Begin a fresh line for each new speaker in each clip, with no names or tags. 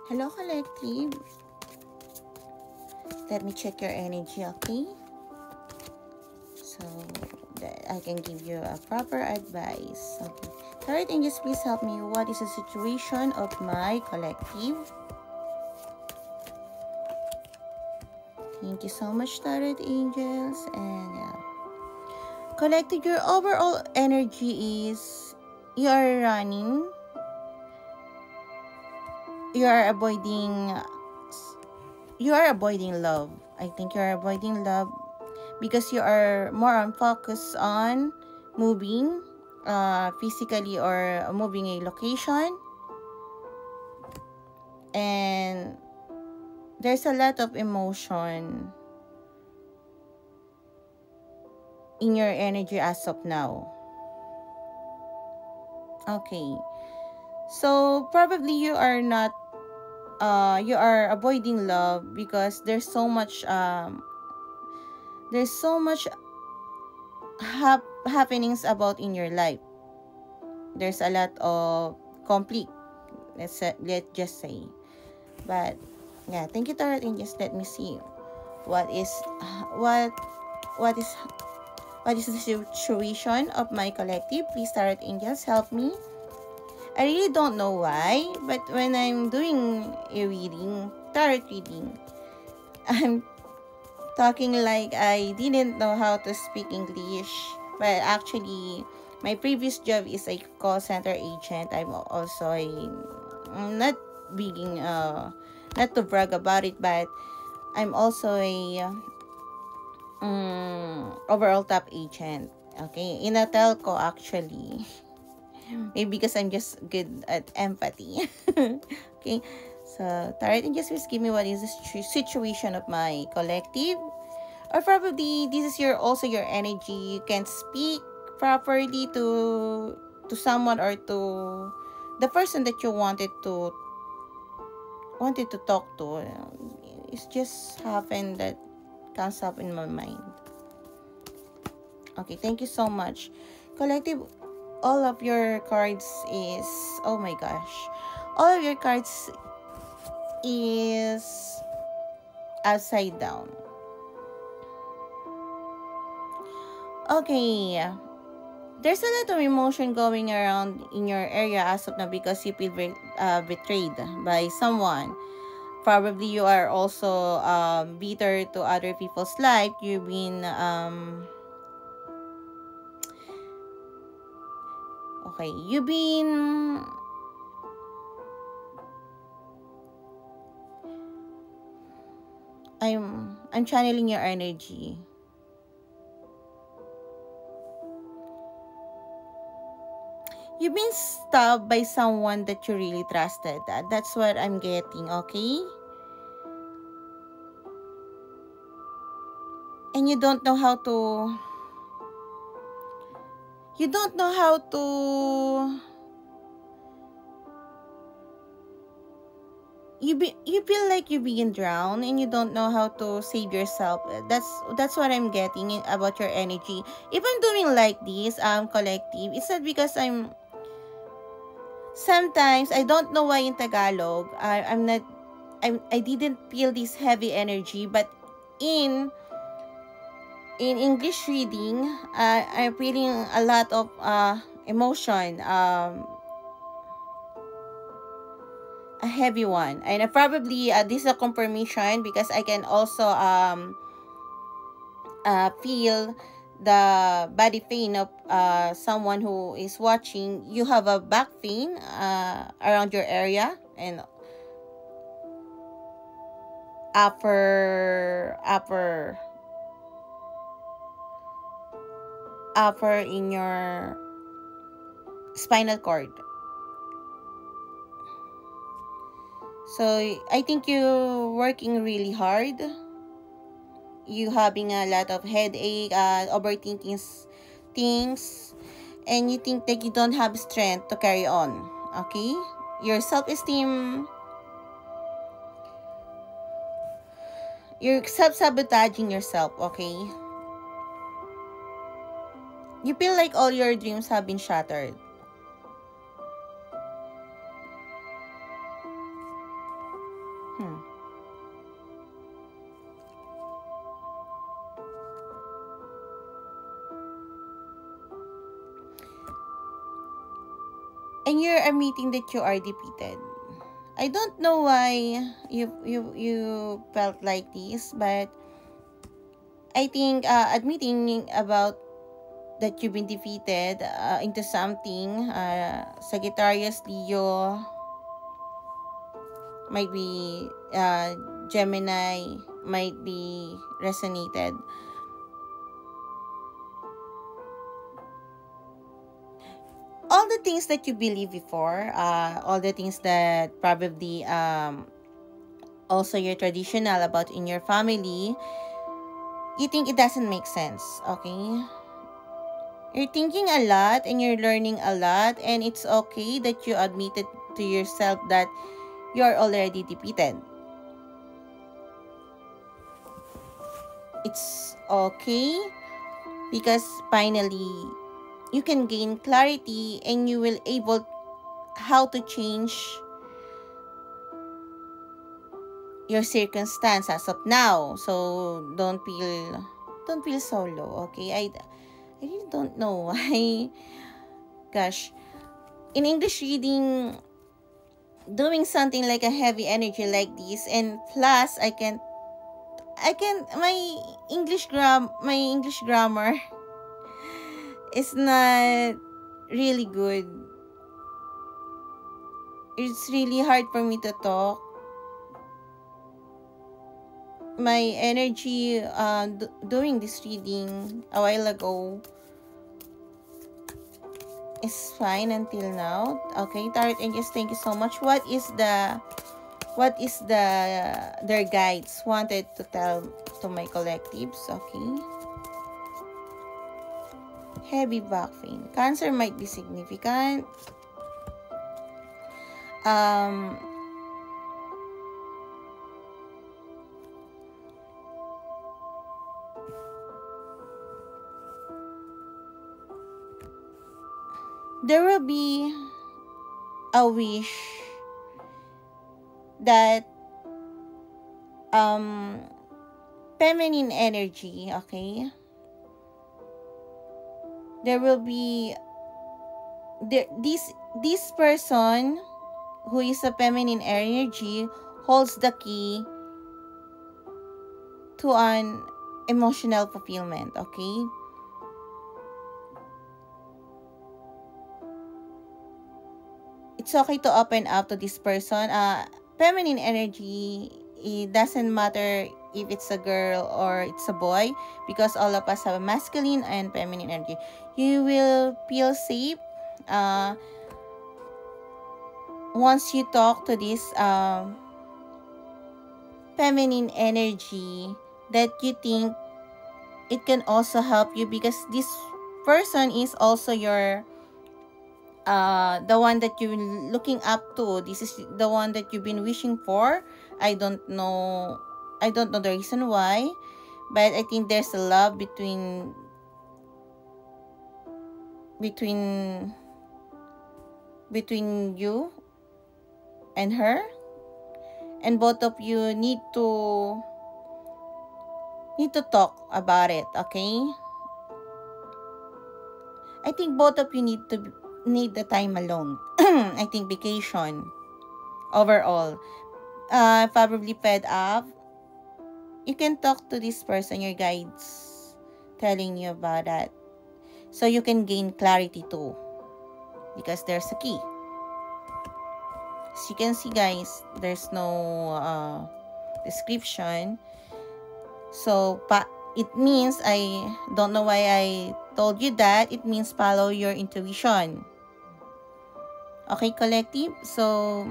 Hello, collective. Let me check your energy, okay? So that I can give you a proper advice. Okay. Tarot angels, please help me. What is the situation of my collective? Thank you so much, Tarot angels. And collective, your overall energy is you are running. You are avoiding love. I think you are avoiding love because you are more on focus on moving physically or moving a location, and there's a lot of emotion in your energy as of now. Okay, so probably you are not you are avoiding love because there's so much happenings about in your life. There's a lot of conflict, let's just say. But yeah, thank you, Tarot, and just let me see what is what what is what is the situation of my collective. Please, Tarot angels, help me. I really don't know why, but when I'm doing a reading, tarot reading, I'm talking like I didn't know how to speak English. But actually, my previous job is a call center agent. I'm also not being not to brag about it, but I'm also a overall top agent. Okay, in a telco actually. Maybe because I'm just good at empathy. Okay, so Tarot and just please give me what is the situation of my collective, or probably this is also your energy. You can't speak properly to someone or to the person that you wanted to talk to. It's just happened that comes up in my mind. Okay, thank you so much. Collective, all of your cards is, oh my gosh, all of your cards is upside down. Okay, there's a lot of emotion going around in your area as of now because you feel betrayed by someone. Probably you are also bitter to other people's life. You've been okay, you've been I'm channeling your energy. You've been stabbed by someone that you really trusted. That's what I'm getting, okay? And you don't know how to you don't know how to you feel like you're being drowned and you don't know how to save yourself. That's what I'm getting about your energy. If I'm doing like this collective, it's not because I'm sometimes I don't know why in Tagalog I'm not I didn't feel this heavy energy, but in English reading, I'm feeling a lot of emotion, a heavy one, and probably this is a confirmation because I can also feel the body pain of someone who is watching. You have a back pain around your area and upper in your spinal cord. So I think you're working really hard. You having a lot of headache, overthinking things, and you think that you don't have strength to carry on. Okay, your self-esteem, you're self-sabotaging yourself. Okay, you feel like all your dreams have been shattered. And you're admitting that you are defeated. I don't know why you felt like this, but I think admitting about that you've been defeated into something, Sagittarius, Leo, might be Gemini, might be resonated. All the things that you believe before, all the things that probably also you're traditional about in your family, you think it doesn't make sense, okay? You're thinking a lot and you're learning a lot, and it's okay that you admitted to yourself that you're already defeated. It's okay because finally you can gain clarity and you will able how to change your circumstance as of now. So don't feel so low, okay? I really don't know why. Gosh, in English reading, doing something like a heavy energy like this, and plus I can my English grammar is not really good. It's really hard for me to talk. My energy doing this reading a while ago is fine until now. Okay, Tarot Angels, thank you so much. What is their guides wanted to tell to my collectives? Okay. Heavy back pain. Cancer might be significant. There will be a wish that feminine energy, okay? There will be this person who is a feminine energy holds the key to an emotional fulfillment, okay? It's okay to open up to this person. Feminine energy, it doesn't matter if it's a girl or it's a boy, because all of us have a masculine and feminine energy. You will feel safe once you talk to this feminine energy that you think it can also help you, because this person is also your the one that you're looking up to. This is the one that you've been wishing for. I don't know the reason why, but I think there's a love between you and her, and both of you need to talk about it, okay? I think both of you need the time alone. I think vacation overall. Probably fed up. You can talk to this person, your guides telling you about that, so you can gain clarity too, because there's a key. As you can see, guys, there's no description, so it means, I don't know why I told you that, it means follow your intuition. Okay, collective? So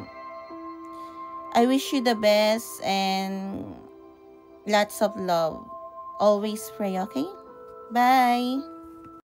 I wish you the best and lots of love. Always pray, okay? Bye!